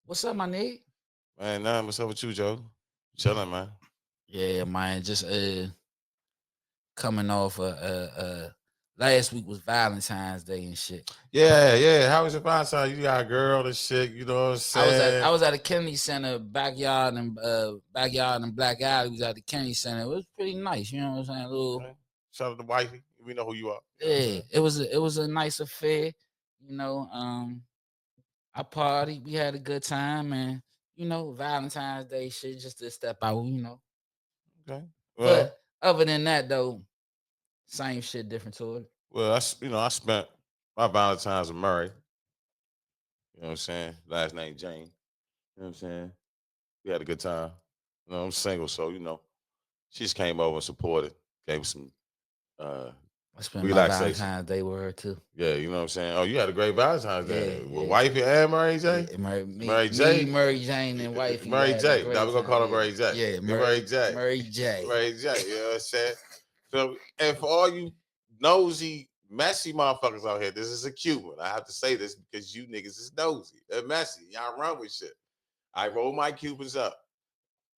What's up, my nigga? Man, nah, what's up with you, Joe? Chilling, man. Yeah, man. Just coming off last week was Valentine's Day and shit. Yeah. How was your Valentine? You got a girl and shit, you know what I'm I saying? was at a Kennedy Center backyard and Black Alley. Was at the Kennedy Center. It was pretty nice. You know what I'm saying? A little. Okay. Shout out to wifey. We know who you are. You know what I'm Yeah, saying? it was a nice affair. You know, I partied. We had a good time, and Valentine's Day shit just to step out. Okay. But Well, other than that, though, same shit, different to it. I spent my Valentine's with Murray. You know what I'm saying? Last name Jane. You know what I'm saying? We had a good time. You know, I'm single, so she just came over and supported, gave some uh I spent my relaxation. Valentine's Day with her too. Yeah, you know what I'm saying? Oh, you had a great Valentine's Yeah, Day. With yeah. wifey and Mary J? Yeah, Mary J? Murray Jane, and wifey Mary had a J. Now great we're gonna time. call her Yeah, Mary J. yeah, Mary J. Murray J. Mary J. You know what I'm saying? So, and for all you nosy, messy motherfuckers out here, this is a Cuban. I have to say this because you niggas is nosy. They're messy. Y'all run with shit. I roll my Cubans up.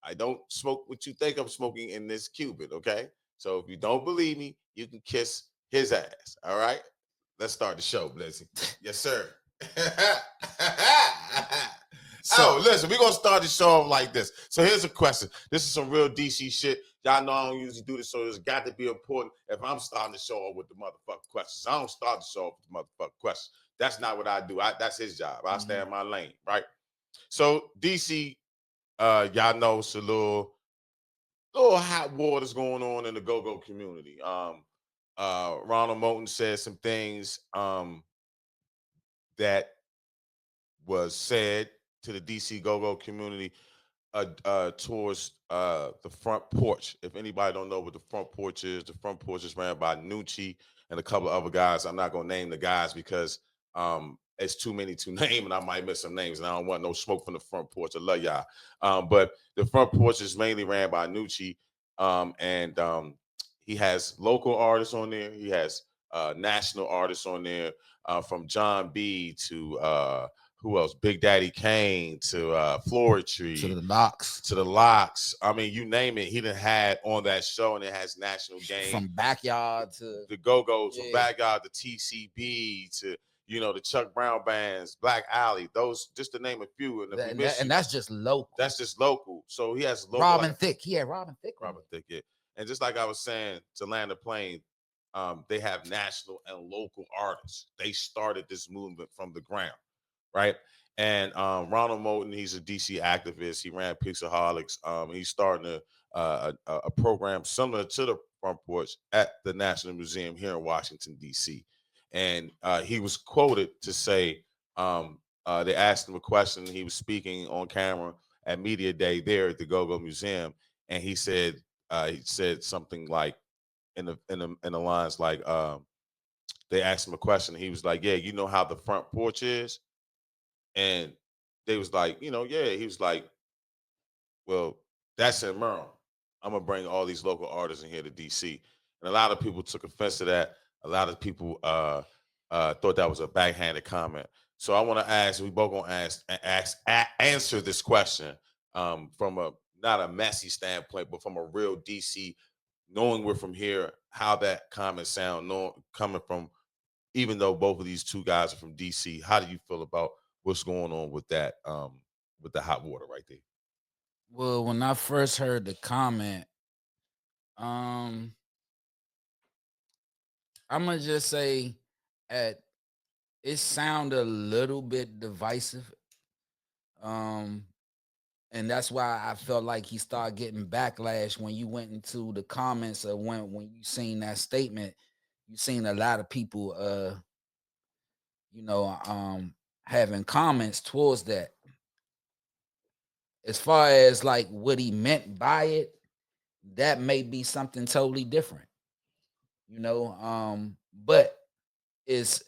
I don't smoke what you think I'm smoking in this Cuban, okay? So if you don't believe me, you can kiss his ass. All right? Let's start the show, Blessing. Yes, sir. So, Oh, listen, we're gonna start the show off like this. So here's a question. This is some real DC shit. Y'all know I don't usually do this, so it's got to be important if I'm starting the show off with the motherfucking questions. I don't start the show off with the motherfucking questions. That's not what I do. That's his job. I stay in my lane, right? So DC, y'all know it's a little hot waters going on in the GoGo community. Ronald Moten said some things that was said to the DC GoGo community towards the front porch. If anybody don't know what the front porch is ran by Noochie and a couple of other guys. I'm not gonna name the guys because it's too many to name, and I might miss some names, and I don't want no smoke from the front porch. I love y'all, but the front porch is mainly ran by Noochie, and he has local artists on there. He has national artists on there, from John B to who else? Big Daddy Kane to to Floetry the locks to the Locks. I mean, you name it, he done had on that show, and it has national game. from backyard to The Go-Go's from yeah, Backyard, the TCB to the Chuck Brown bands, Black Alley, those just to name a few. And if we miss and you, that's just local. that's just local. So he has local like Robin Thicke, he had Robin Thicke on Robert Thicket. And just like I was saying to land the plane, they have national and local artists. They started this movement from the ground, right? And Ronald Moten, he's a DC activist. He ran Pixaholics. He's starting a program similar to the Front Porch at the National Museum here in Washington, D.C. And he was quoted to say, they asked him a question. He was speaking on camera at Media Day there at the GoGo Museum, and he said something like in the lines like they asked him a question. He was like, "Yeah, you know how the front porch is," and they was like, "Yeah." He was like, "Well, that's in Maryland. I'm gonna bring all these local artists in here to DC," and a lot of people took offense to that. A lot of people thought that was a backhanded comment. So I want to ask. We both gonna answer this question from a not a messy standpoint, but from a real DC, knowing we're from here, how that comment sound, knowing coming from, even though both of these two guys are from DC, how do you feel about what's going on with that, with the hot water right there? Well, when I first heard the comment, um, I'm gonna just say at it sounded a little bit divisive. Um, and that's why I felt like he started getting backlash when you went into the comments of when you seen that statement. You seen a lot of people you know, having comments towards that. As far as like what he meant by it, that may be something totally different, but it's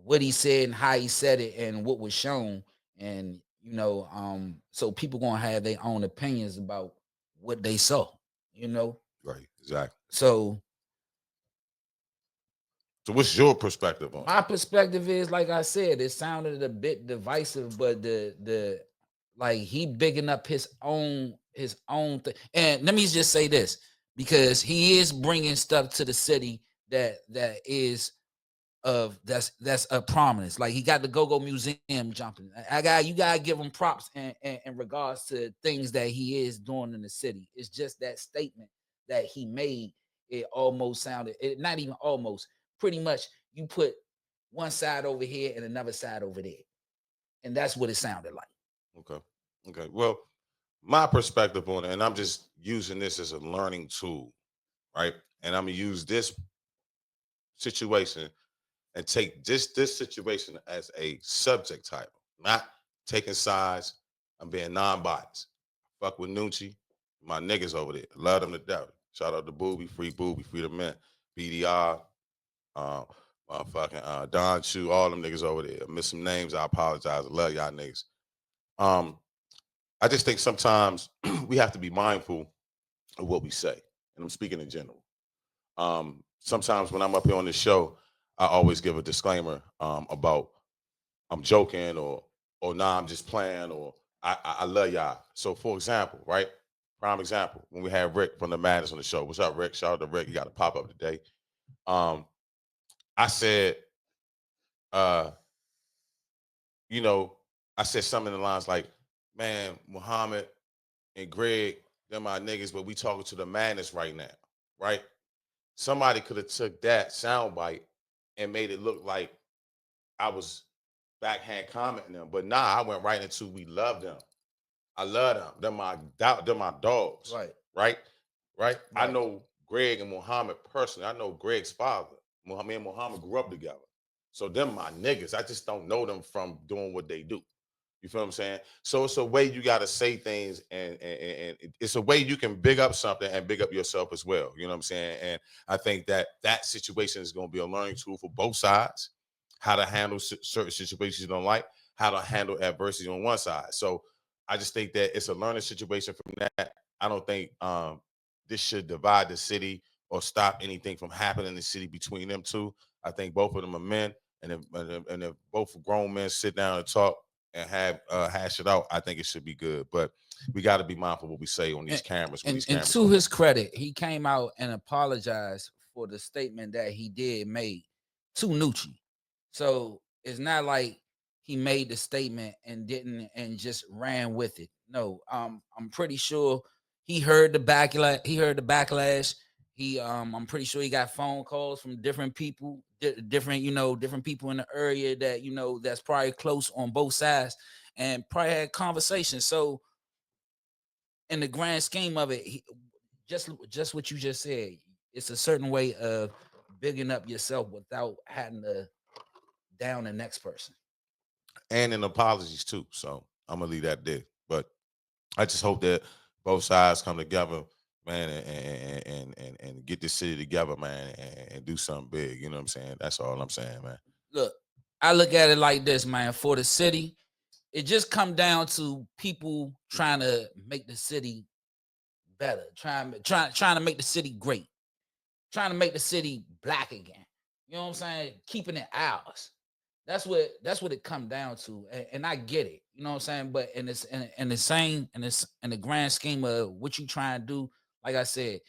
what he said and how he said it and what was shown. And so people gonna have their own opinions about what they saw, you know. Right, exactly. So So what's your perspective on it? My perspective is, like I said, it sounded a bit divisive, but the like he bigging up his own thing. And let me just say this, because he is bringing stuff to the city that is of that's a prominence. Like he got the GoGo Museum jumping. You gotta give him props in regards to things that he is doing in the city. It's just that statement that he made. It almost sounded not even almost. Pretty much, you put one side over here and another side over there, and that's what it sounded like. Okay. Okay. Well, my perspective on it, and I'm just using this as a learning tool, right? And I'm gonna use this situation and take this situation as a subject title, not taking sides. I'm being non-biased. Fuck with Noochie, my niggas over there. Love them to death. Shout out to Booby, free the men, BDR, uh, motherfucking Don Chu, all them niggas over there. I miss some names. I apologize. I love y'all niggas. Um, I just think sometimes we have to be mindful of what we say, and I'm speaking in general. Sometimes when I'm up here on the show, I always give a disclaimer about I'm joking or nah, I'm just playing or I love y'all. So for example, right? Prime example, when we had Rick from the Madness on the show. What's up, Rick? Shout out to Rick. You got to pop up today. Um, I said, uh, you know, I said something in the lines like, man, Muhammad and Greg, they're my niggas, but we talking to the Madness right now, right? Somebody could have took that soundbite and made it look like I was backhand commenting them. But nah, I went right into we love them. I love them. They're my dogs. Right, Right? Right? I right. know Greg and Muhammad personally. I know Greg's father. Me and Muhammad grew up together. So them my niggas. I just don't know them from doing what they do. You feel what I'm saying? So it's a way you got to say things, and it's a way you can big up something and big up yourself as well. You know what I'm saying? And I think that situation is going to be a learning tool for both sides, how to handle certain situations you don't like, how to handle adversity on one side. So I just think that it's a learning situation from that. I don't think this should divide the city or stop anything from happening in the city between them two. I think both of them are men, and if both grown men sit down and talk and have hash it out, I think it should be good. But we got to be mindful what we say on these And, cameras when and these and cameras to come on. his credit, he came out and apologized for the statement that he did made to Nucci. So it's not like he made the statement and didn't and just ran with it. No, I'm pretty sure he heard the backlash. He heard the backlash. I'm pretty sure he got phone calls from different people, different people in the area that that's probably close on both sides, and probably had conversations. So in the grand scheme of it, just what you just said, it's a certain way of bigging up yourself without having to down the next person. And in apologies too. So I'm gonna leave that there. But I just hope that both sides come together, man, and get this city together, man, and do something big. You know what I'm saying? That's all I'm saying, man. Look, I look at it like this, man. For the city, it just come down to people trying to make the city better, trying to make the city great, trying to make the city black again. You know what I'm saying? Keeping it ours. That's what it come down to, and I get it. You know what I'm saying? But in the same in the grand scheme of what you trying to do, like I said,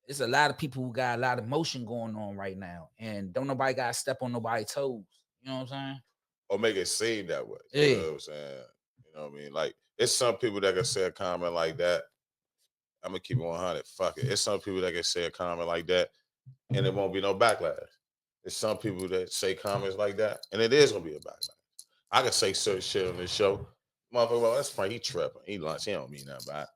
it's a lot of people who got a lot of motion going on right now, and don't nobody got to step on nobody's toes. You know what I'm Or make it seem that way. You know saying? what I'm saying? You know what I mean? Like it's some people that can say a comment like that. I'm gonna keep it 100. Fuck it. It's some people that can say a comment like that, and it won't be no backlash. There's some people that say comments like that, and it is gonna be a backlash. I could say certain shit on this show. Motherfucker, well, that's fine. He tripping. He lunch. He don't mean nothing about it.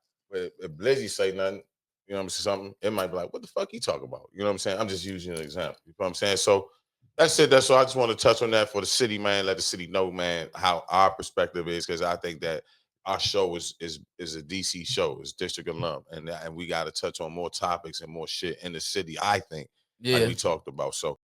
But if Blizzy say nothing, you know what I'm saying, something, it might be like, what the fuck he talking about? You know what I'm saying? I'm just using an example. You know what I'm saying? So that's it. That's all. I just want to touch on that for the city, man. Let the city know, man, how our perspective is, because I think that our show is a DC show, it's District Alum, and we got to touch on more topics and more shit in the city. I think, like Yeah. we talked about. So